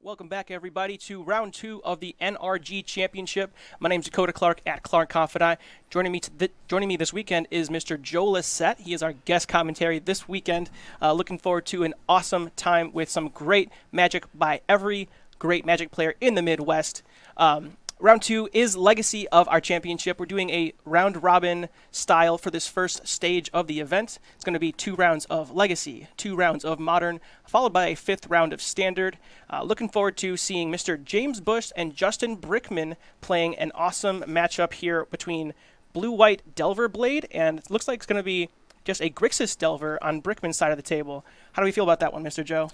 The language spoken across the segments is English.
Welcome back, everybody, to round 2 of the NRG Championship. My name is Dakota Clark at Clark Confidant. Joining me this weekend is Mr. Joe Lissette. He is our guest commentary this weekend. Looking forward to an awesome time with some great Magic by every great Magic player in the Midwest. Round 2 is legacy of our championship. We're doing a round-robin style for this first stage of the event. It's going to be 2 rounds of legacy, 2 rounds of modern, followed by a 5th round of standard. Looking forward to seeing Mr. James Bush and Justin Brickman playing an awesome matchup here between Blue-White Delver Blade, and it looks like it's going to be just a Grixis Delver on Brickman's side of the table. How do we feel about that one, Mr. Joe?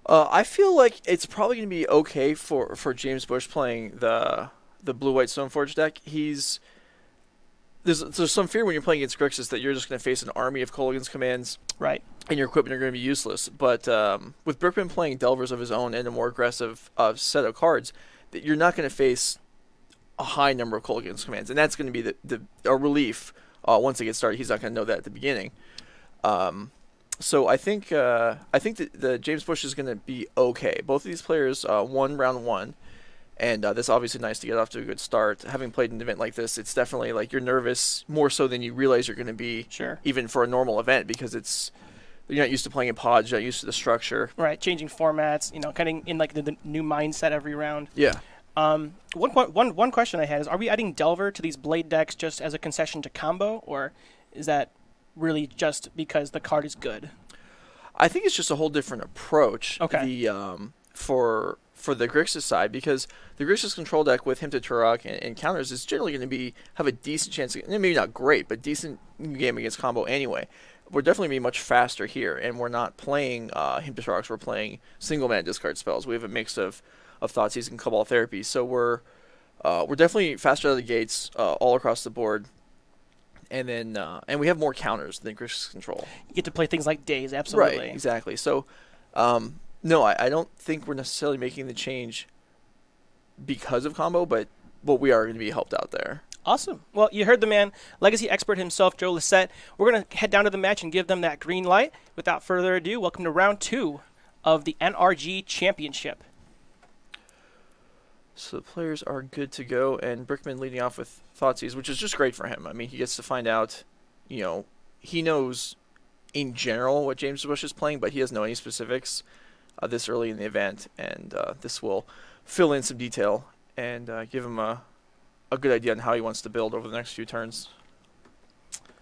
I feel like it's probably going to be okay for James Bush playing the Blue-White Stoneforge deck. There's some fear when you're playing against Grixis that you're just going to face an army of Kolaghan's commands. Right. And your equipment are going to be useless. But with Brickman playing Delvers of his own and a more aggressive set of cards, that you're not going to face a high number of Kolaghan's commands. And that's going to be a relief once it gets started. He's not going to know that at the beginning. So I think that the James Bush is going to be okay. Both of these players won round 1, and that's obviously nice to get off to a good start. Having played an event like this, it's definitely like you're nervous more so than you realize you're going to be. Sure. Even for a normal event, because you're not used to playing in pods, you're not used to the structure. Right, changing formats, kind of in like the new mindset every round. Yeah. One question I had is: are we adding Delver to these Blade decks just as a concession to combo, or is that really just because the card is good? I think it's just a whole different approach. Okay. For the Grixis side, because the Grixis control deck with him to Turok and counters is generally going to have a decent chance, maybe not great, but decent game against combo anyway. We're definitely going to be much faster here, and we're not playing him to Turoks. We're playing single mana discard spells. We have a mix of Thoughtseize and Cabal Therapy, so we're definitely faster out of the gates all across the board. And then, and we have more counters than Grixis control. You get to play things like Days, absolutely. Right, exactly. So, no, I don't think we're necessarily making the change because of combo, but we are going to be helped out there. Awesome. Well, you heard the man, legacy expert himself, Joe Lissette. We're going to head down to the match and give them that green light. Without further ado, welcome to round 2 of the NRG Championship. So the players are good to go, and Brickman leading off with Thoughtseize, which is just great for him. I mean, he gets to find out, he knows in general what James Bush is playing, but he doesn't know any specifics this early in the event, and this will fill in some detail and give him a good idea on how he wants to build over the next few turns.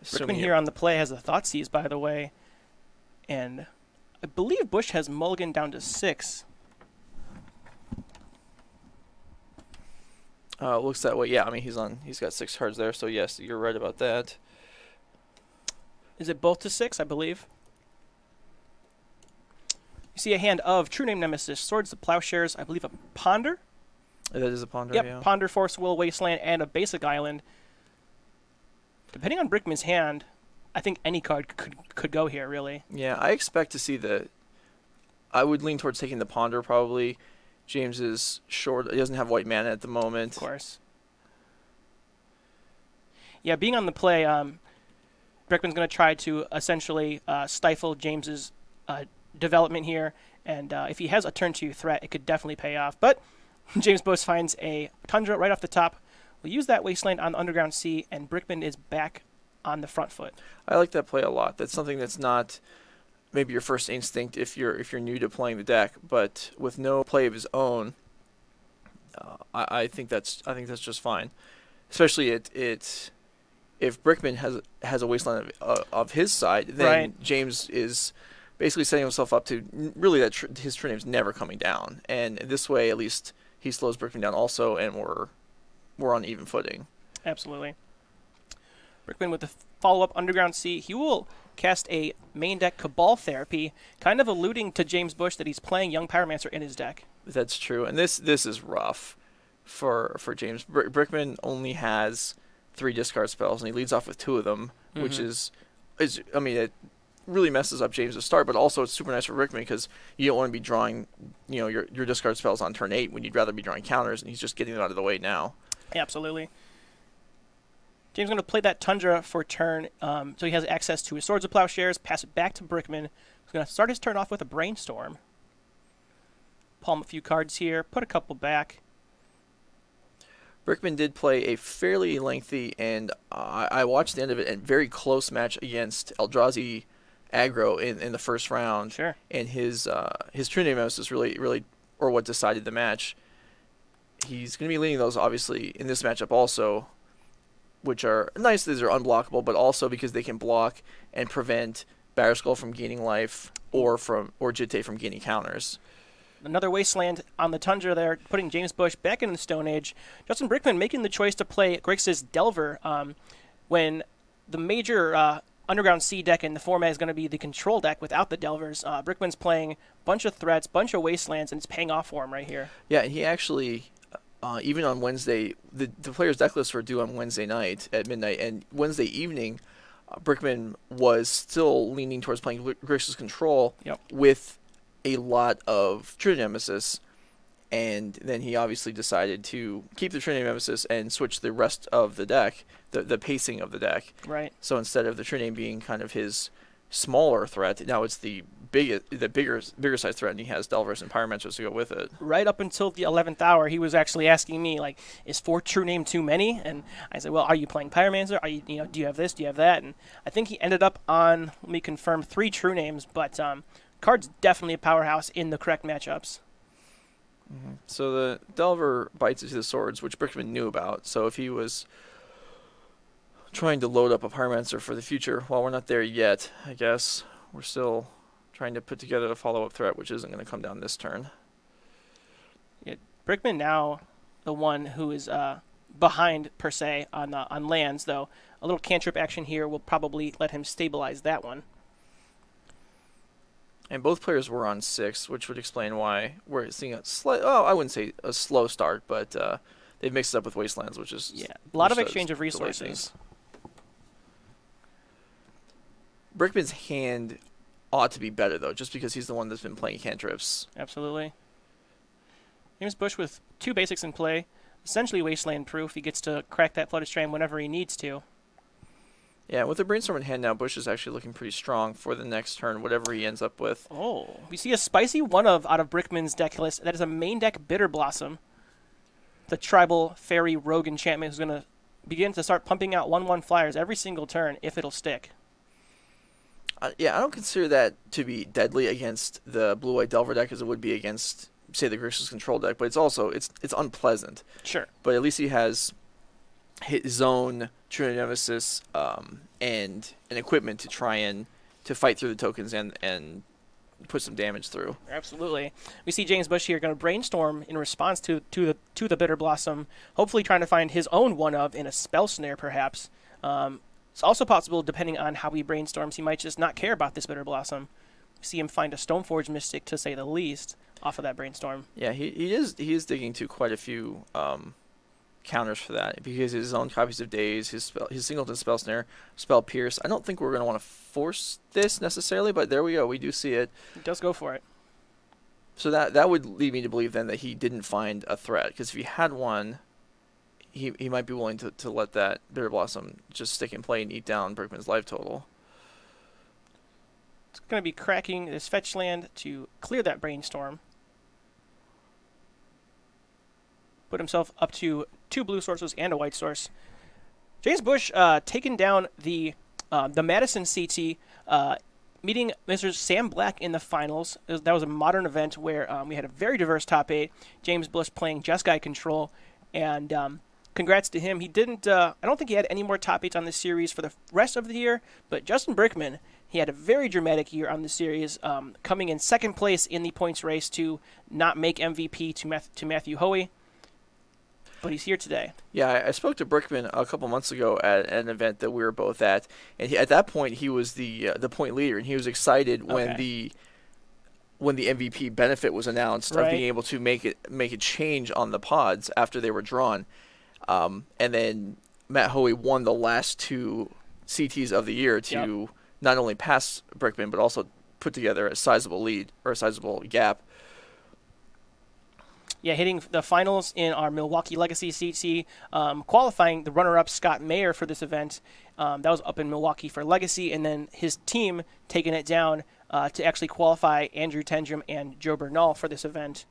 Brickman here on the play has a Thoughtseize, by the way, and I believe Bush has mulligan down to 6. Looks that way. Yeah, I mean he's got 6 cards there, so yes, you're right about that. Is it both to 6, I believe? You see a hand of True Name Nemesis, Swords of Plowshares, I believe a Ponder? That is a Ponder, yep, yeah. Ponder, Force Will, Wasteland, and a basic island. Depending on Brickman's hand, I think any card could go here, really. Yeah, I expect to see I would lean towards taking the Ponder, probably. James is short. He doesn't have white mana at the moment. Of course. Yeah, being on the play, Brickman's going to try to essentially stifle James's development here, and if he has a turn 2 threat, it could definitely pay off. But James Bush finds a Tundra right off the top. We'll use that Wasteland on the Underground Sea, and Brickman is back on the front foot. I like that play a lot. That's something that's not maybe your first instinct if you're new to playing the deck, but with no play of his own, I think that's just fine. Especially if Brickman has a Wasteland of his side, then right. James is basically setting himself up to really his True Name's never coming down, and this way at least he slows Brickman down also, and we're on even footing. Absolutely. Brickman with the follow-up Underground Sea. He will cast a main deck Cabal Therapy, kind of alluding to James Bush that he's playing Young Pyromancer in his deck. That's true, and this is rough for James. Brickman only has 3 discard spells, and he leads off with 2 of them, which is I mean, it really messes up James' start, but also it's super nice for Brickman because you don't want to be drawing your discard spells on turn 8 when you'd rather be drawing counters, and he's just getting it out of the way now. Absolutely. James is going to play that Tundra for turn, so he has access to his Swords of Plowshares, pass it back to Brickman, who's going to start his turn off with a Brainstorm. palm a few cards here, put a couple back. Brickman did play a fairly lengthy and I watched the end of it, and very close match against Eldrazi aggro in the first round. Sure. And his True Name Nemesis really or what decided the match. He's going to be leading those obviously in this matchup also, which are nice. These are unblockable, but also because they can block and prevent Batterskull from gaining life or Jitte from gaining counters. Another Wasteland on the Tundra there, putting James Bush back in the Stone Age. Justin Brickman making the choice to play Grixis Delver when the major Underground Sea deck in the format is going to be the control deck without the Delvers. Brickman's playing a bunch of threats, bunch of Wastelands, and it's paying off for him right here. Yeah, and he actually, even on Wednesday, the players' deck lists were due on Wednesday night at midnight, and Wednesday evening, Brickman was still leaning towards playing Grixis Control with a lot of Trinity Nemesis, and then he obviously decided to keep the Trinity Nemesis and switch the rest of the deck, the pacing of the deck. Right. So instead of the Trinity being kind of his smaller threat, now it's the bigger size threat, and he has Delvers and Pyromancers to go with it. Right up until the 11th hour, he was actually asking me, like, is 4 True Name too many? And I said, well, are you playing Pyromancer? Are you, do you have this? Do you have that? And I think he ended up on, let me confirm, 3 True Names, but card's definitely a powerhouse in the correct matchups. Mm-hmm. So the Delver bites into the swords, which Brickman knew about. So if he was trying to load up a Pyromancer for the future, well, we're not there yet, I guess. We're still trying to put together the follow-up threat, which isn't going to come down this turn. Yeah, Brickman now the one who is behind, per se, on lands, though. A little cantrip action here will probably let him stabilize that one. And both players were on 6, which would explain why we're seeing a slight, I wouldn't say a slow start, but they've mixed it up with Wastelands, which is... Yeah, a lot of exchange of resources. Brickman's hand ought to be better, though, just because he's the one that's been playing cantrips. Absolutely. James Bush with 2 basics in play, essentially Wasteland proof. He gets to crack that Flooded Strand whenever he needs to. Yeah, with the Brainstorm in hand now, Bush is actually looking pretty strong for the next turn, whatever he ends up with. Oh, we see a spicy one-of out of Brickman's deck list. That is a main deck Bitter Blossom, the tribal fairy rogue enchantment who's going to begin to start pumping out 1/1 flyers every single turn if it'll stick. Yeah, I don't consider that to be deadly against the blue-white Delver deck as it would be against, say, the Grixis Control deck, but it's also it's unpleasant. Sure. But at least he has his own Trinity Nemesis and an equipment to try and to fight through the tokens and put some damage through. Absolutely. We see James Bush here going to brainstorm in response to the Bitter Blossom, hopefully trying to find his own one-of in a Spell Snare, perhaps. It's also possible, depending on how he brainstorms, he might just not care about this Bitter Blossom. We see him find a Stoneforge Mystic, to say the least, off of that brainstorm. Yeah, he is digging to quite a few counters for that, because his own copies of Daze, his Singleton Spell Snare, Spell Pierce. I don't think we're going to want to force this necessarily, but there we go. We do see it. He does go for it. So that would lead me to believe then that he didn't find a threat, because if he had one, he might be willing to let that Bitter Blossom just stick in play and eat down Brickman's life total. It's going to be cracking this fetch land to clear that brainstorm. Put himself up to 2 blue sources and a white source. James Bush taking down the Madison CT, meeting Mr. Sam Black in the finals. That was a modern event where we had a very diverse top 8. James Bush playing Jeskai Control, and congrats to him. He didn't. I don't think he had any more top 8s on this series for the rest of the year, but Justin Brickman, he had a very dramatic year on the series, coming in 2nd place in the points race to not make MVP to Matthew Hoey. But he's here today. Yeah, I spoke to Brickman a couple months ago at an event that we were both at, and at that point he was the point leader, and he was excited when the MVP benefit was announced, of being able to make it change on the pods after they were drawn, and then Matt Hoey won the last 2 CTs of the year to not only pass Brickman but also put together a sizable lead, or a sizable gap. Yeah, hitting the finals in our Milwaukee Legacy CT, qualifying the runner-up Scott Mayer for this event. That was up in Milwaukee for Legacy, and then his team taking it down to actually qualify Andrew Tendrum and Joe Bernal for this event.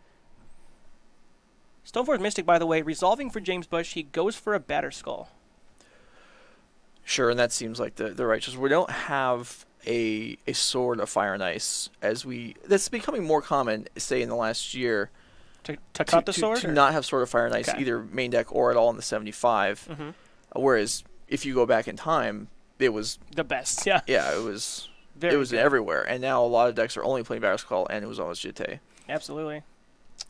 Stoneforge Mystic, by the way, resolving for James Bush, he goes for a Batter Skull. Sure, and that seems like the right choice. We don't have a sword of Fire and Ice that's becoming more common, say in the last year. To cut the sword? To not have Sword of Fire and Ice, either main deck or at all in the 75. Mm-hmm. Whereas if you go back in time, it was the best. Yeah. Yeah, it was Good. everywhere. And now a lot of decks are only playing Batter Skull, and it was always Jitte. Absolutely.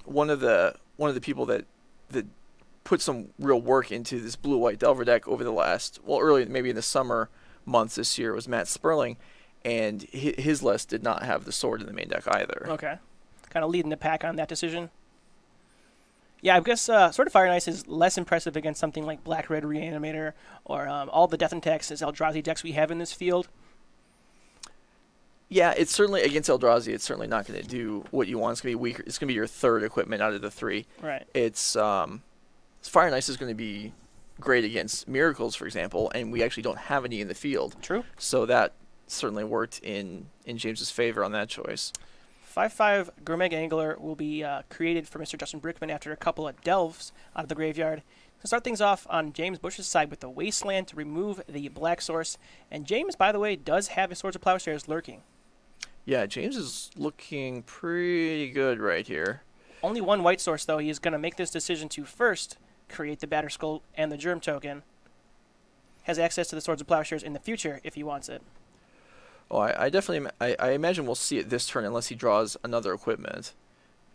One of the people that put some real work into this blue-white Delver deck over the last, early maybe in the summer months this year was Matt Sperling, and his list did not have the sword in the main deck either. Okay. Kind of leading the pack on that decision. Yeah, I guess Sword of Fire and Ice is less impressive against something like Black-Red Reanimator or all the Death and Taxes Eldrazi decks we have in this field. Yeah, it's certainly against Eldrazi. It's certainly not going to do what you want. It's going to be weaker. It's going to be your third equipment out of the three. Right. It's Fire and Ice is going to be great against Miracles, for example, and we actually don't have any in the field. True. So that certainly worked in James's favor on that choice. 5/5 Gourmet Angler will be created for Mr. Justin Brickman after a couple of delves out of the graveyard. To start things off on James Bush's side with the Wasteland to remove the black source. And James, by the way, does have his Swords of Plowshares lurking. Yeah, James is looking pretty good right here. Only one white source, though. He is going to make this decision to first create the Batter Skull and the Germ token. Has access to the Swords of Plowshares in the future if he wants it. Oh, I definitely, I imagine we'll see it this turn unless he draws another equipment.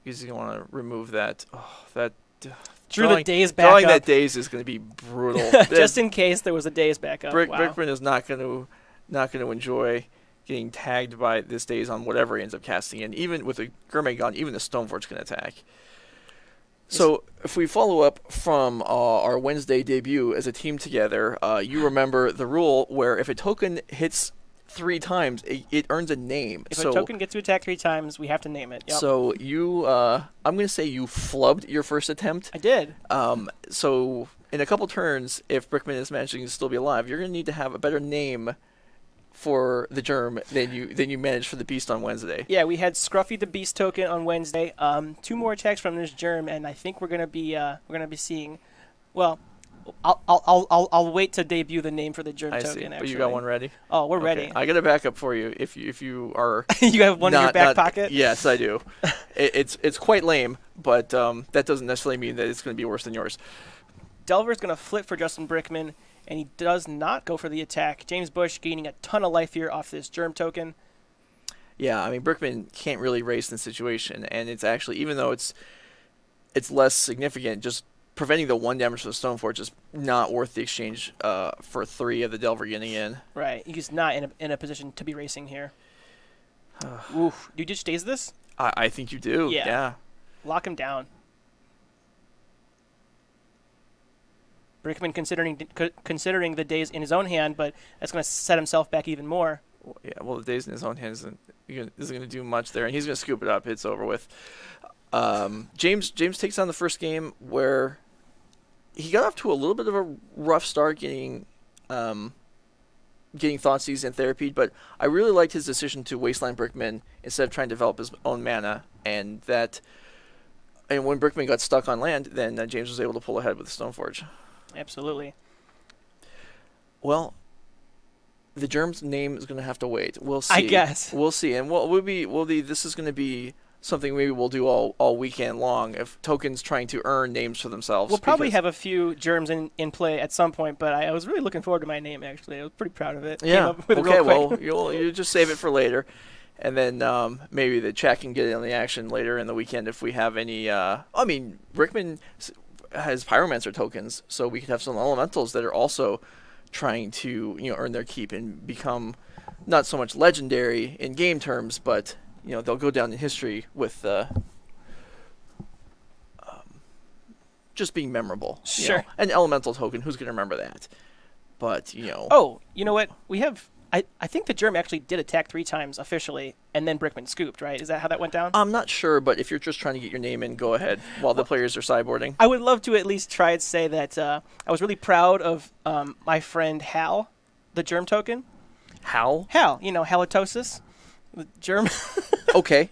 Because he's going to want to remove that. Oh, that. The days back drawing up. That days is going to be brutal. Just in case there was a days back up. Wow. Brickman is not going to enjoy getting tagged by this days on whatever he ends up casting in. Even with a Gourmet Gun, even the Stoneforge can attack. So if we follow up from our Wednesday debut as a team together, you remember the rule where if a token hits 3 times, it earns a name. If a token gets to attack 3 times, we have to name it. Yep. So you, I'm going to say you flubbed your first attempt. I did. So in a couple turns, if Brickman is managing to still be alive, you're going to need to have a better name for the Germ than you managed for the Beast on Wednesday. Yeah, we had Scruffy the Beast token on Wednesday. 2 more attacks from this Germ, and I think we're going to be seeing. Well, I'll wait to debut the name for the Germ token. See. Actually, but you got one ready. Oh, we're ready. I got a backup for you if you are. You have one in your back pocket. Yes, I do. It's quite lame, but that doesn't necessarily mean that it's going to be worse than yours. Delver's going to flip for Justin Brickman, and he does not go for the attack. James Bush gaining a ton of life here off this Germ token. Yeah, I mean Brickman can't really race in the situation, and it's actually, even though it's less significant, just preventing the 1 damage for the Stoneforge is not worth the exchange for 3 of the Delver getting in. Right, he's not in a position to be racing here. Oof, do you just stays this? I think you do. Yeah. Lock him down. Brickman considering the days in his own hand, but that's going to set himself back even more. Yeah, well, the days in his own hand isn't going to do much there, and he's going to scoop it up. It's over with. James takes on the first game where he got off to a little bit of a rough start getting Thoughtseize and Therapy, but I really liked his decision to Wasteland Brickman instead of trying to develop his own mana, and when Brickman got stuck on land, then James was able to pull ahead with the Stoneforge. Absolutely. Well, the Germ's name is going to have to wait. We'll see. I guess. We'll see. And this is going to be something maybe we'll do all weekend long if tokens trying to earn names for themselves. We'll probably have a few Germs in play at some point, but I was really looking forward to my name, actually. I was pretty proud of it. Yeah. Okay, well, you you just save it for later. And then maybe the chat can get in on the action later in the weekend if we have any. Brickman has Pyromancer tokens, so we could have some elementals that are also trying to earn their keep and become not so much legendary in game terms, but they'll go down in history with just being memorable. Sure. An elemental token, who's going to remember that? But Oh, you know what? We have. I think the Germ actually did attack 3 times officially, and then Brickman scooped, right? Is that how that went down? I'm not sure, but if you're just trying to get your name in, go ahead while the players are sideboarding. I would love to at least try and say that I was really proud of my friend Hal, the Germ token. Hal? Hal, halitosis, the Germ. Okay.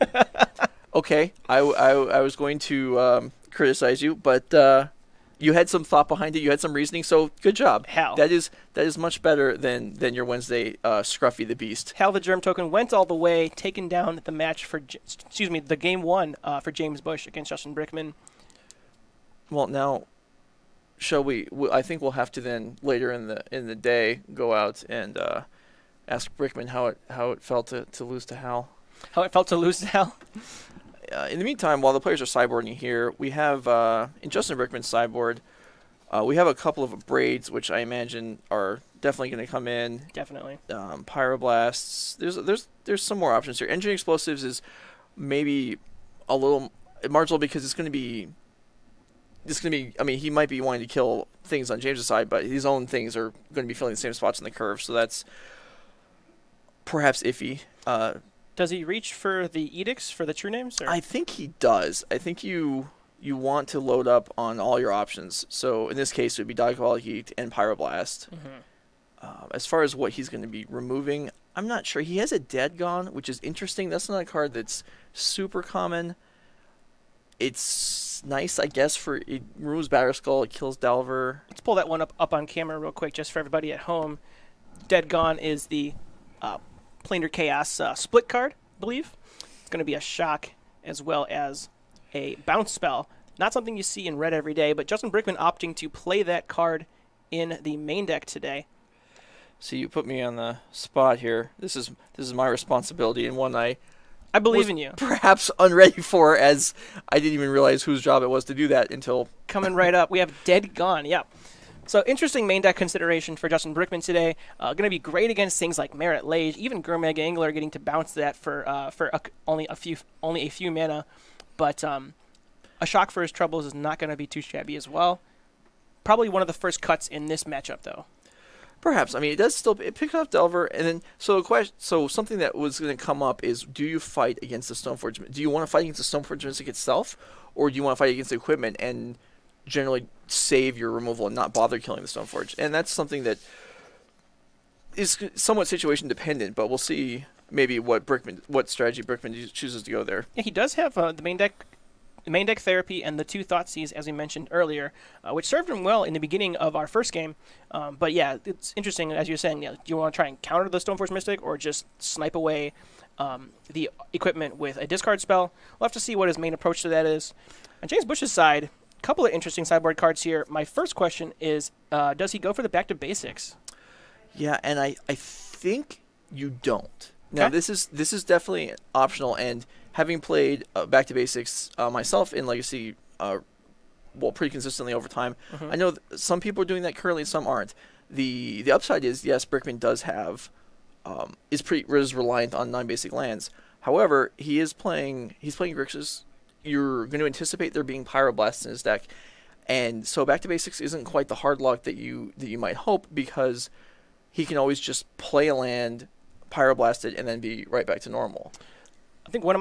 I was going to criticize you, but you had some thought behind it. You had some reasoning, so good job. Hal. That is much better than your Wednesday Scruffy the Beast. Hal the Germ Token went all the way, taking down the match for, the game one for James Bush against Justin Brickman. Well, now, shall we? I think we'll have to then later in the day go out and ask Brickman how it felt to lose to Hal. How it felt to lose to Hal. In the meantime, while the players are sideboarding here, we have in Justin Brickman's sideboard, we have a couple of braids, which I imagine are definitely going to come in. Definitely. Pyroblasts. There's some more options here. Engineering Explosives is maybe a little marginal because it's going to be. I mean, he might be wanting to kill things on James' side, but his own things are going to be filling the same spots in the curve, so that's perhaps iffy. Does he reach for the edicts for the true names? Or? I think he does. I think you want to load up on all your options. So in this case, it would be Diabolical Heat and Pyroblast. Mm-hmm. As far as what he's going to be removing, I'm not sure. He has a Dead Gone, which is interesting. That's not a card that's super common. It's nice, I guess, for it removes Batterskull, it kills Delver. Let's pull that one up on camera real quick, just for everybody at home. Dead Gone is the Planar Chaos split card, I believe. It's going to be a shock as well as a bounce spell. Not something you see in red every day, but Justin Brickman opting to play that card in the main deck today. So you put me on the spot here. This is my responsibility, and one I believe in you. Perhaps unready for, as I didn't even realize whose job it was to do that until coming right up. We have Dead Gone. Yeah. So interesting main deck consideration for Justin Brickman today. Going to be great against things like Merit Lage, even Gurmag Angler getting to bounce that for only a few mana. But a shock for his troubles is not going to be too shabby as well. Probably one of the first cuts in this matchup, though. Perhaps. I mean, it picks up Delver, and then so something that was going to come up is: do you fight against the Stoneforge? Do you want to fight against the Stoneforge Mystic itself, or do you want to fight against the equipment and generally save your removal and not bother killing the Stoneforge? And that's something that is somewhat situation dependent, but we'll see maybe what strategy Brickman chooses to go there. Yeah, he does have the main deck therapy and the 2 Thoughtseize, as we mentioned earlier, which served him well in the beginning of our first game. But yeah, it's interesting, as you're saying, do you want to try and counter the Stoneforge Mystic or just snipe away the equipment with a discard spell? We'll have to see what his main approach to that is. On James Bush's side, a couple of interesting sideboard cards here. My first question is, does he go for the back to basics? Yeah, and I think you don't. Now, Okay. This is definitely optional, and having played Back to Basics myself in Legacy, pretty consistently over time, I know some people are doing that currently, some aren't. The upside is, yes, Brickman does have is reliant on non-basic lands. However, he's playing Grixis. You're going to anticipate there being Pyroblasts in his deck, and so Back to Basics isn't quite the hard lock that you might hope, because he can always just play a land, Pyroblast it, and then be right back to normal. I think one of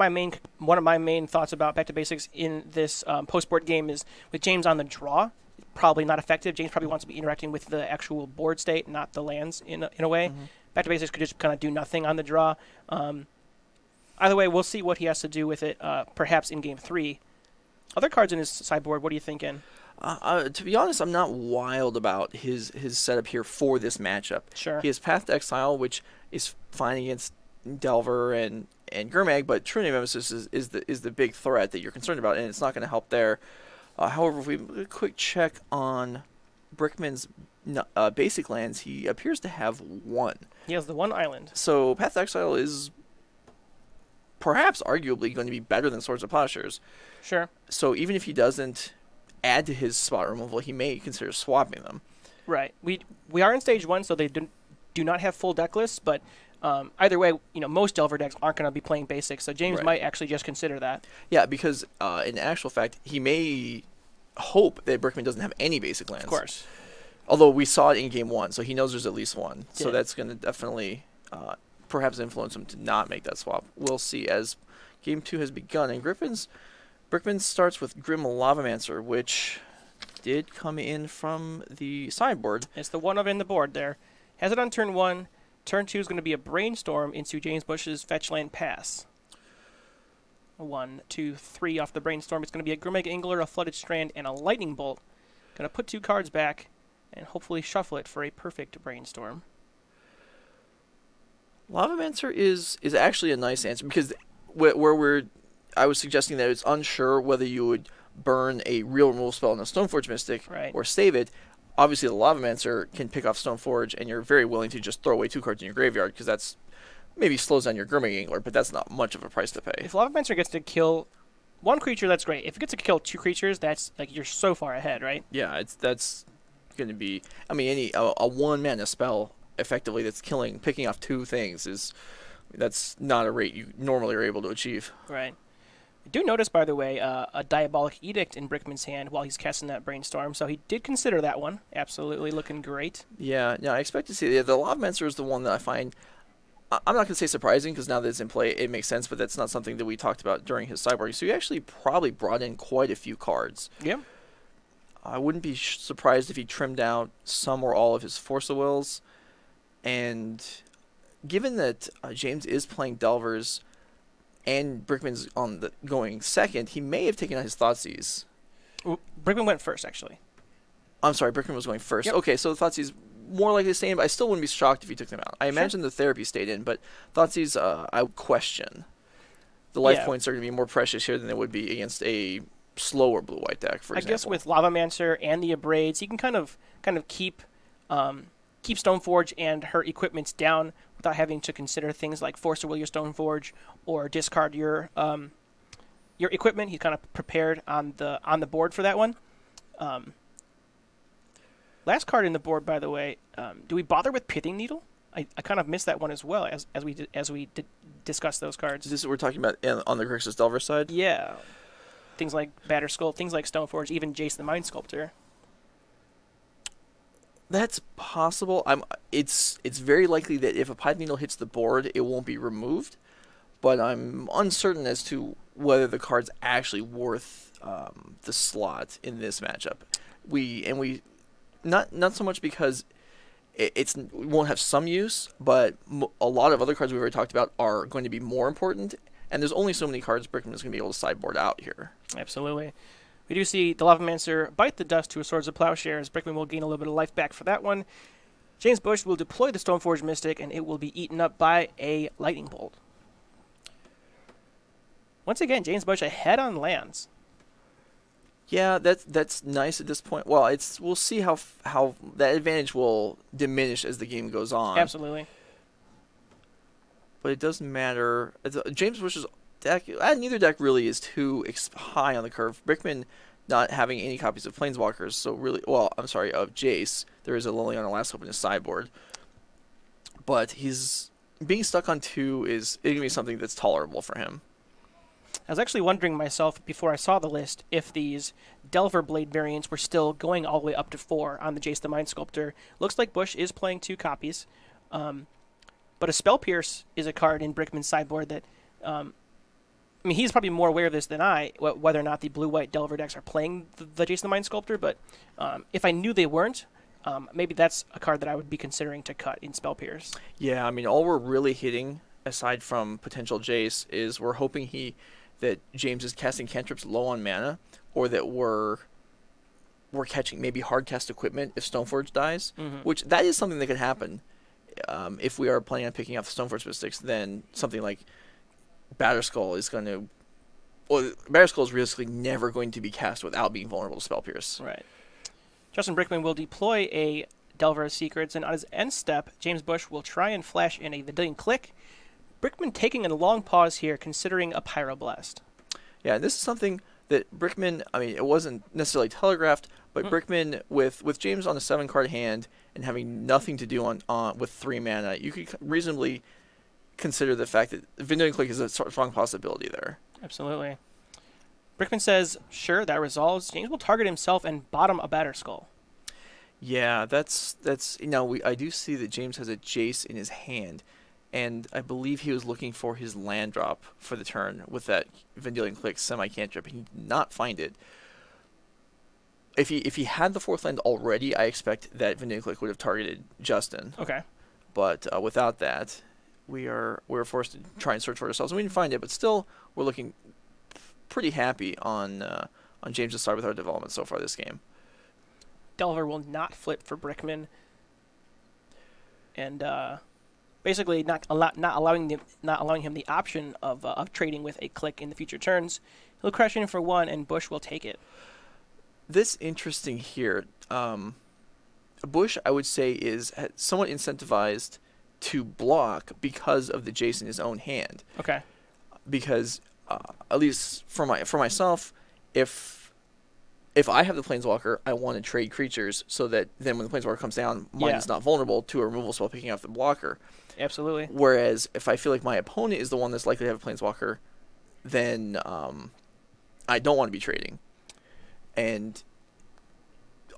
my main thoughts about Back to Basics in this post-board game is with James on the draw, probably not effective. James probably wants to be interacting with the actual board state, not the lands in a way. Mm-hmm. Back to Basics could just kind of do nothing on the draw. Either way, we'll see what he has to do with it, perhaps in Game 3. Other cards in his sideboard, what are you thinking? To be honest, I'm not wild about his setup here for this matchup. Sure. He has Path to Exile, which is fine against Delver and Gurmag, but True Name Nemesis is the big threat that you're concerned about, and it's not going to help there. However, if we do a quick check on Brickman's basic lands, he appears to have one. He has the one island. So Path to Exile is perhaps arguably going to be better than Swords of Plowshares. Sure. So even if he doesn't add to his spot removal, he may consider swapping them. Right. We are in stage 1, so they do not have full deck lists, but either way, most Delver decks aren't going to be playing basics, so James might actually just consider that. Yeah, because in actual fact, he may hope that Brickman doesn't have any basic lands. Of course. Although we saw it in Game 1, so he knows there's at least one. So that's going to definitely perhaps influence him to not make that swap. We'll see as Game 2 has begun. And Brickman starts with Grim Lavamancer, which did come in from the sideboard. It's the one in the board there. Has it on turn 1. Turn 2 is going to be a Brainstorm into James Bush's Fetchland Pass. 1, 2, 3 off the Brainstorm. It's going to be a Grimeg Ingler, a Flooded Strand, and a Lightning Bolt. Going to put 2 cards back and hopefully shuffle it for a perfect Brainstorm. Lavamancer is actually a nice answer because I was suggesting that it's unsure whether you would burn a real removal spell on a Stoneforge Mystic or save it. Obviously, the Lavamancer can pick off Stoneforge, and you're very willing to just throw away 2 cards in your graveyard because that's maybe slows down your Grimeg Angler, but that's not much of a price to pay. If Lavamancer gets to kill 1 creature, that's great. If it gets to kill 2 creatures, that's like you're so far ahead, right? Yeah, that's going to be. I mean, a 1-mana spell effectively that's picking off 2 things that's not a rate you normally are able to achieve. Right. I do notice, by the way, a Diabolic Edict in Brickman's hand while he's casting that Brainstorm, so he did consider that one. Absolutely looking great. Yeah, I expect to see the Lavamancer is the one that I find. I'm not going to say surprising because now that it's in play, it makes sense, but that's not something that we talked about during his sideboarding. So he actually probably brought in quite a few cards. Yeah. I wouldn't be surprised if he trimmed out some or all of his Force of Wills. And given that James is playing Delvers and Brickman's going second, he may have taken out his Thoughtseize. Brickman went first, actually. I'm sorry, Brickman was going first. Yep. Okay, so the Thoughtseize more likely to stay in, but I still wouldn't be shocked if he took them out. I imagine the Therapy stayed in, but Thoughtseize, I would question. The life points are going to be more precious here than they would be against a slower blue-white deck, for example. I guess with Lavamancer and the Abrades, he can kind of keep Stoneforge and her equipments down without having to consider things like force or will your Stoneforge or discard your equipment. He's kind of prepared on the board for that one. Last card in the board, by the way, do we bother with Pithing Needle? I kind of missed that one as well as we discuss those cards. Is this what we're talking about on the Grixis Delver side? Yeah. Things like Batterskull, things like Stoneforge, even Jace the Mind Sculptor. That's possible. It's very likely that if a Pithing Needle hits the board, it won't be removed. But I'm uncertain as to whether the card's actually worth the slot in this matchup. We not so much because it won't have some use, but a lot of other cards we've already talked about are going to be more important, and there's only so many cards Brickman is going to be able to sideboard out here. Absolutely. We do see the Lavamancer bite the dust to a Swords of Plowshares. Brickman will gain a little bit of life back for that one. James Bush will deploy the Stoneforge Mystic, and it will be eaten up by a Lightning Bolt. Once again, James Bush ahead on lands. Yeah, that's nice at this point. Well, we'll see how that advantage will diminish as the game goes on. Absolutely. But it doesn't matter. James Bush's deck, neither deck really is too high on the curve. Brickman not having any copies of Planeswalkers, so really, of Jace. There is a Liliana Last in his sideboard. But he's being stuck on 2 is going to be something that's tolerable for him. I was actually wondering myself before I saw the list if these Delver Blade variants were still going all the way up to 4 on the Jace the Mind Sculptor. Looks like Bush is playing 2 copies. But a Spell Pierce is a card in Brickman's sideboard that, he's probably more aware of this than I, whether or not the blue-white Delver decks are playing the Jace the Mind Sculptor, but if I knew they weren't, maybe that's a card that I would be considering to cut in Spell Pierce. Yeah, all we're really hitting, aside from potential Jace, is we're hoping that James is casting cantrips low on mana, or that we're catching maybe hard cast equipment if Stoneforge dies, which that is something that could happen. If we are planning on picking up the Stoneforge Mystics, then something like Batterskull is going to... Well, Batterskull is realistically never going to be cast without being vulnerable to Spell Pierce. Right. Justin Brickman will deploy a Delver of Secrets, and on his end step, James Bush will try and flash in a Vendilion Click. Brickman taking a long pause here, considering a Pyroblast. Yeah, this is something that Brickman, it wasn't necessarily telegraphed, but Brickman, with James on a 7-card hand and having nothing to do on with 3 mana, you could reasonably consider the fact that Vendilion Click is a strong possibility there. Absolutely. Brickman says, sure, that resolves. James will target himself and bottom a Batterskull. Yeah, that's I do see that James has a Jace in his hand, and I believe he was looking for his land drop for the turn with that Vendilion Click semi-cantrip, and he did not find it. If he had the 4th land already, I expect that Vendilion Click would have targeted Justin. Okay. But without that, we're forced to try and search for ourselves, and we didn't find it, but still, we're looking pretty happy on James' side with our development so far this game. Delver will not flip for Brickman, and basically not allowing him the option of trading with a click in the future turns. He'll crash in for 1, and Bush will take it. This interesting here. Bush, I would say, is somewhat incentivized to block because of the Jace in his own hand. Okay. Because at least for myself, if I have the Planeswalker, I want to trade creatures so that then when the Planeswalker comes down, mine is not vulnerable to a removal spell picking off the blocker. Absolutely. Whereas if I feel like my opponent is the one that's likely to have a Planeswalker, then I don't want to be trading. And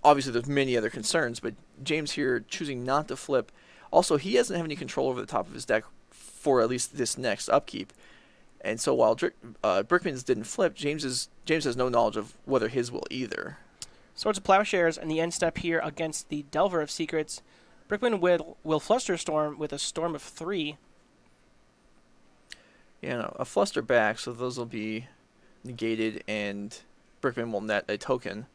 obviously there's many other concerns, but James here choosing not to flip. Also, he doesn't have any control over the top of his deck for at least this next upkeep. And so while Brickman's didn't flip, James has no knowledge of whether his will either. Swords of Plowshares in the end step here against the Delver of Secrets. Brickman will Flusterstorm with a Storm of 3. A Fluster back, so those will be negated, and Brickman will net a token.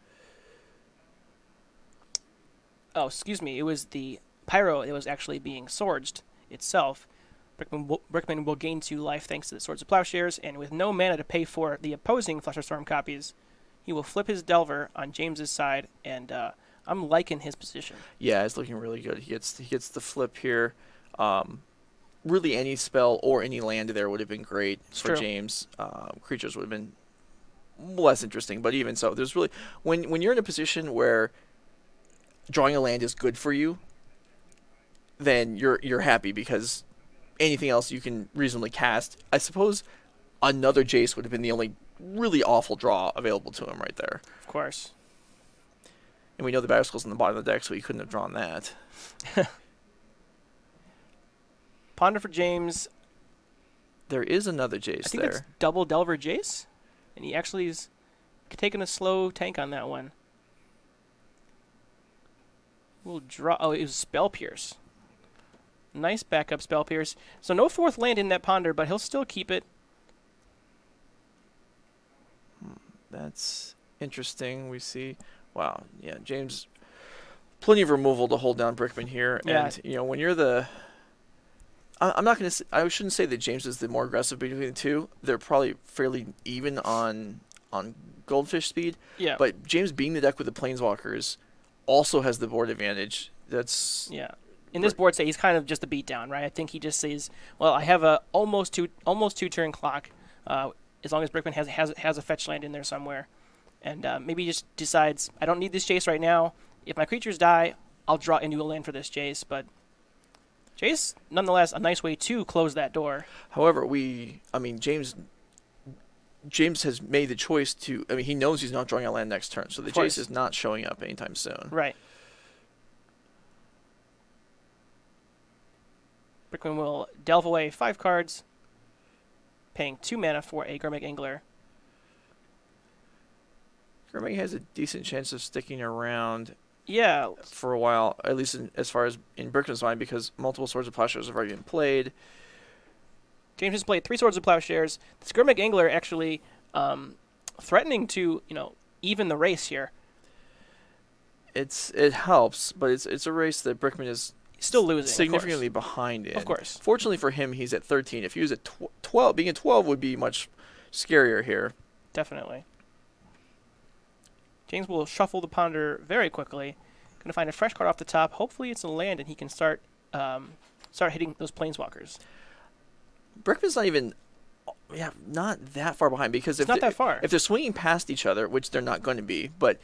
Oh, excuse me. It was the Pyro that was actually being swordged itself. Brickman will gain 2 life thanks to the Swords of Plowshares, and with no mana to pay for the opposing Flusterstorm copies, he will flip his Delver on James's side, and I'm liking his position. Yeah, it's looking really good. He gets the flip here. Really, any spell or any land there would have been great for James. Creatures would have been less interesting, but even so, there's really when you're in a position where drawing a land is good for you, then you're happy because anything else you can reasonably cast. I suppose another Jace would have been the only really awful draw available to him right there. Of course. And we know the Batterskull's in the bottom of the deck, so he couldn't have drawn that. Ponder for James. There is another Jace there. I think that's double Delver Jace, and he actually is taking a slow tank on that one. We'll draw. Oh, it was Spell Pierce. Nice backup Spell Pierce. So no 4th land in that Ponder, but he'll still keep it. That's interesting. We see. Wow. Yeah, James. Plenty of removal to hold down Brickman here. Yeah. And, when you're the... I'm not going to... I shouldn't say that James is the more aggressive between the two. They're probably fairly even on Goldfish speed. Yeah. But James being the deck with the Planeswalkers also has the board advantage. That's... Yeah. In this board state, he's kind of just a beatdown, right? I think he just says, well, I have a almost two turn clock, as long as Brickman has a fetch land in there somewhere. And maybe he just decides, I don't need this Jace right now. If my creatures die, I'll draw into a land for this Jace. But Jace, nonetheless, a nice way to close that door. However, James has made the choice to... he knows he's not drawing a land next turn, so the Jace is not showing up anytime soon. Right. Brickman will delve away 5 cards, paying 2 mana for a Gurmag Angler. Gurmag has a decent chance of sticking around for a while, at least as far as in Brickman's mind, because multiple Swords of Plowshares have already been played. James has played 3 Swords of Plowshares. This Gurmag Angler actually threatening to, even the race here. It helps, but it's a race that Brickman is still losing, significantly behind in. Of course. Fortunately for him, he's at 13. If he was at 12, being at 12 would be much scarier here. Definitely. James will shuffle the Ponder very quickly. Going to find a fresh card off the top. Hopefully it's a land and he can start hitting those Planeswalkers. Brickman's not even... not that far behind, because it's not that far. If they're swinging past each other, which they're not going to be, but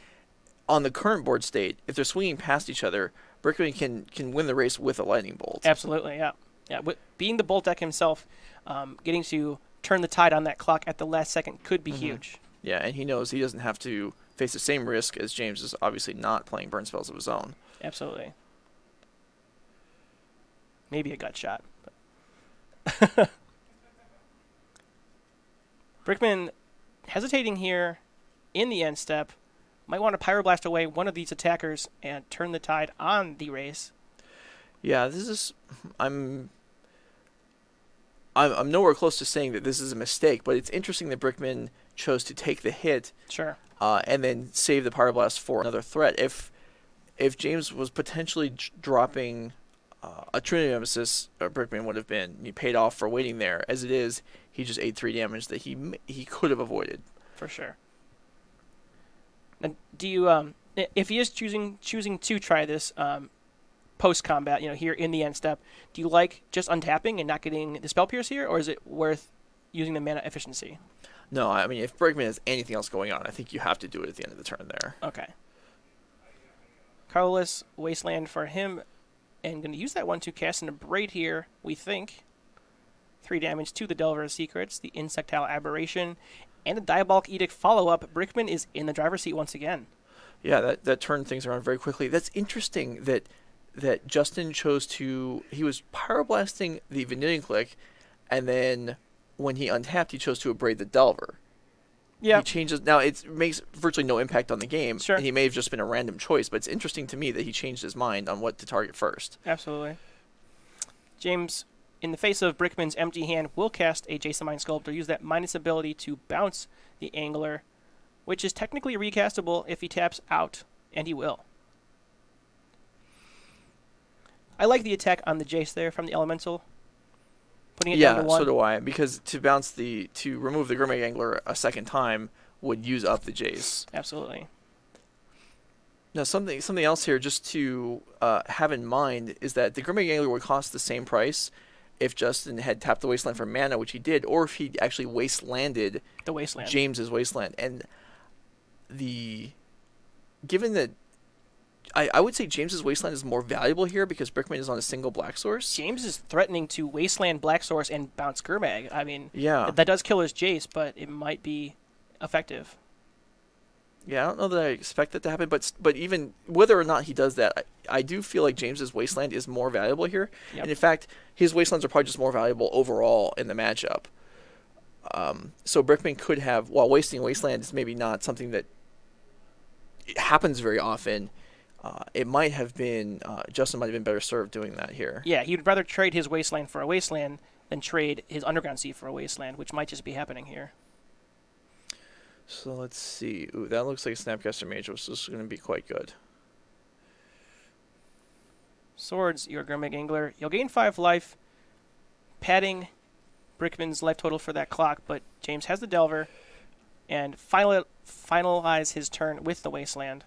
on the current board state, if they're swinging past each other, Brickman can win the race with a lightning bolt. Absolutely, yeah. Being the bolt deck himself, getting to turn the tide on that clock at the last second could be huge. Yeah, and he knows he doesn't have to face the same risk, as James is obviously not playing burn spells of his own. Absolutely. Maybe a gut shot. Brickman hesitating here in the end step. Might want to Pyroblast away one of these attackers and turn the tide on the race. Yeah, this is... I'm nowhere close to saying that this is a mistake, but it's interesting that Brickman chose to take the hit. Sure. And then save the Pyroblast for another threat. If James was potentially dropping a Trinity Nemesis, Brickman would have been paid off for waiting there. As it is, he just ate 3 damage that he could have avoided. For sure. And do you if he is choosing to try this post combat, here in the end step, do you like just untapping and not getting the Spell Pierce here, or is it worth using the mana efficiency? No, I mean, if Brickman has anything else going on, I think you have to do it at the end of the turn there. Okay. Colorless Wasteland for him, and going to use that one to cast an Abrade here, we think. 3 damage to the Delver of Secrets, the Insectile Aberration, and a Diabolic Edict follow-up. Brickman is in the driver's seat once again. Yeah, that turned things around very quickly. That's interesting that Justin chose to... He was Pyroblasting the Vanillion Click, and then when he untapped, he chose to Abrade the Delver. Yeah. He changes... Now, it makes virtually no impact on the game. Sure. And he may have just been a random choice, but it's interesting to me that he changed his mind on what to target first. Absolutely. James, in the face of Brickman's empty hand, will cast a Jason Mind Sculptor, use that minus ability to bounce the Angler, which is technically recastable if he taps out, and he will. I like the attack on the Jace there from the Elemental. Putting it down to 1. So do I, because to remove the Grimmack Angler a second time would use up the Jace. Absolutely. Now, something else here just to have in mind is that the Grimmack Angler would cost the same price if Justin had tapped the Wasteland for mana, which he did, or if he actually Wastelanded the Wasteland. James's Wasteland. And given that I would say James's Wasteland is more valuable here because Brickman is on a single black source. James is threatening to Wasteland Black Source and bounce Gurmag. I mean, yeah, that does kill his Jace, but it might be effective. Yeah, I don't know that I expect that to happen, but even whether or not he does that, I do feel like James's Wasteland is more valuable here. Yep. And in fact, his Wastelands are probably just more valuable overall in the matchup. So Brickman could have, while wasting Wasteland is maybe not something that happens very often, it might have been, Justin might have been better served doing that here. Yeah, he'd rather trade his Wasteland for a Wasteland than trade his Underground Sea for a Wasteland, which might just be happening here. So let's see. Ooh, that looks like a Snapcaster Mage, which is going to be quite good. Swords, your Gurmag Angler. You'll gain 5 life, padding Brickman's life total for that clock, but James has the Delver, and finalize his turn with the Wasteland.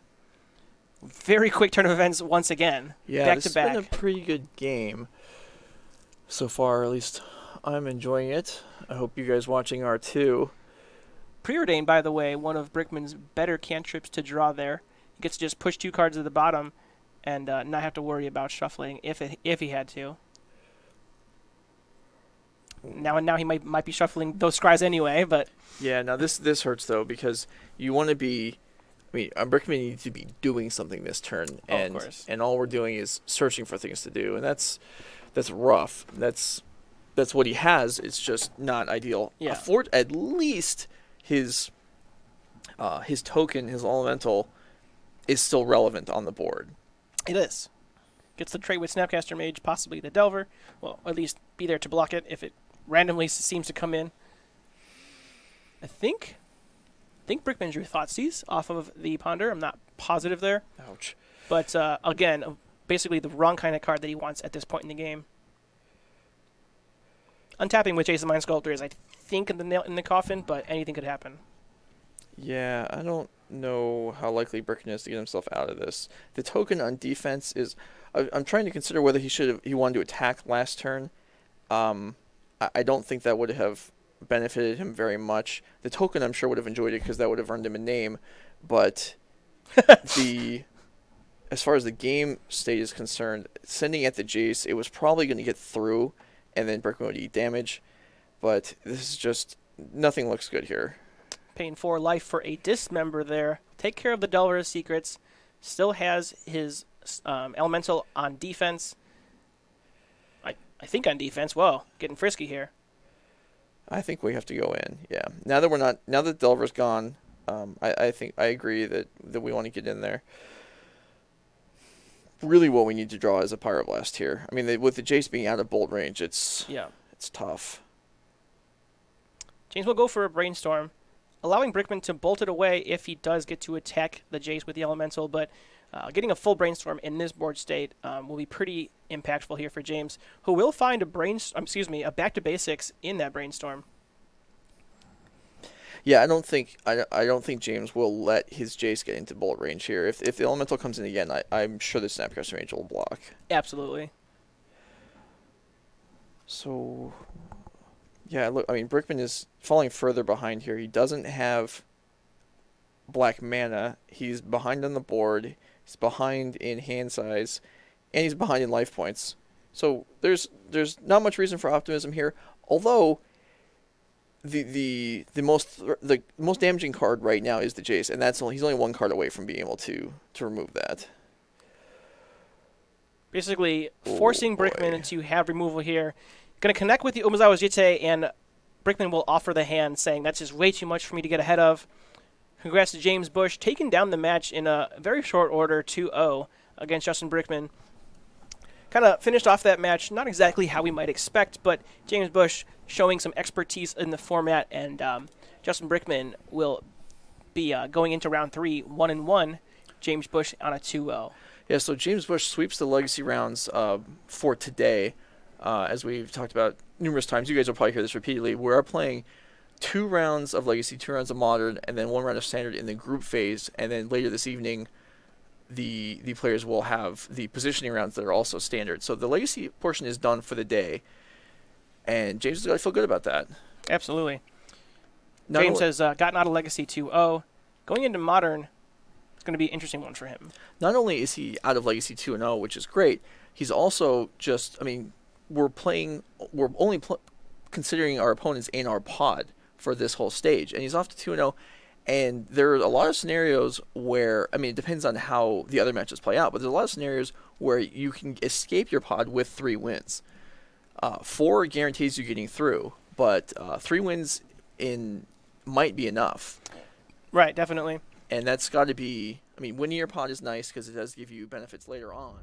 Very quick turn of events once again. Yeah, back this to has back. been a pretty good game so far. At least I'm enjoying it. I hope you guys watching are too. Preordained, by the way, one of Brickman's better cantrips to draw there. He gets to just push 2 cards to the bottom and not have to worry about shuffling if he had to. Now he might be shuffling those scries anyway, but... Yeah, now this hurts, though, because you want to be... I mean, Brickman needs to be doing something this turn, and of course. And all we're doing is searching for things to do, and that's rough. That's what he has. It's just not ideal. Yeah. At least his token, his elemental, is still relevant on the board. It is. Gets the trade with Snapcaster Mage, possibly the Delver. Well, at least be there to block it if it randomly seems to come in. I think Brickman drew Thoughtseize off of the Ponder. I'm not positive there. Ouch. But, again, basically the wrong kind of card that he wants at this point in the game. Untapping with Jason Mind Sculptor is, I think, the nail in the coffin, but anything could happen. Yeah, I don't know how likely Brickman is to get himself out of this. The token on defense is... I'm trying to consider whether he wanted to attack last turn. I don't think that would have benefited him very much. The token, I'm sure, would have enjoyed it because that would have earned him a name. But as far as the game state is concerned, sending at the Jace, it was probably going to get through, and then Brickman would eat damage. But this is just... Nothing looks good here. Paying 4 life for a Dismember there. Take care of the Delver of Secrets. Still has his Elemental on defense. I think on defense. Whoa, getting frisky here. I think we have to go in. Yeah. Now that Delver's gone, I think I agree that we want to get in there. Really, what we need to draw is a Pyroblast here. I mean, with the Jace being out of bolt range, it's tough. James will go for a Brainstorm, allowing Brickman to bolt it away if he does get to attack the Jace with the Elemental, but getting a full Brainstorm in this board state will be pretty impactful here for James, who will find a back to basics in that Brainstorm. Yeah, I don't think James will let his Jace get into bullet range here. If the Elemental comes in again, I'm sure the Snapcaster Mage will block. Absolutely. So, yeah, look, I mean, Brickman is falling further behind here. He doesn't have black mana. He's behind on the board. He's behind in hand size, and he's behind in life points. So there's not much reason for optimism here. Although the most damaging card right now is the Jace, and he's only one card away from being able to remove that. Basically, forcing Brickman to have removal here. Going to connect with the Umezawa Jite, and Brickman will offer the hand, saying that's just way too much for me to get ahead of. Congrats to James Bush, taking down the match in a very short order, 2-0 against Justin Brickman. Kind of finished off that match, not exactly how we might expect, but James Bush showing some expertise in the format, and Justin Brickman will be going into round 3, 1-1. James Bush on a 2-0. Yeah, so James Bush sweeps the legacy rounds for today, as we've talked about numerous times. You guys will probably hear this repeatedly. We are playing 2 rounds of legacy, 2 rounds of modern, and then 1 round of standard in the group phase, and then later this evening the players will have the positioning rounds that are also standard. So the legacy portion is done for the day, and James is going to feel good about that. Absolutely. James has gotten out of legacy 2-0. Going into modern, it's going to be an interesting one for him. Not only is he out of legacy 2-0, which is great, he's also just, I mean, we're only considering our opponents in our pod for this whole stage, and he's off to 2-0. And there are a lot of scenarios where, I mean, it depends on how the other matches play out, but there's a lot of scenarios where you can escape your pod with 3 wins. 4 guarantees you getting through, but 3 wins might be enough. Right, definitely. And that's got to be, I mean, winning your pod is nice because it does give you benefits later on.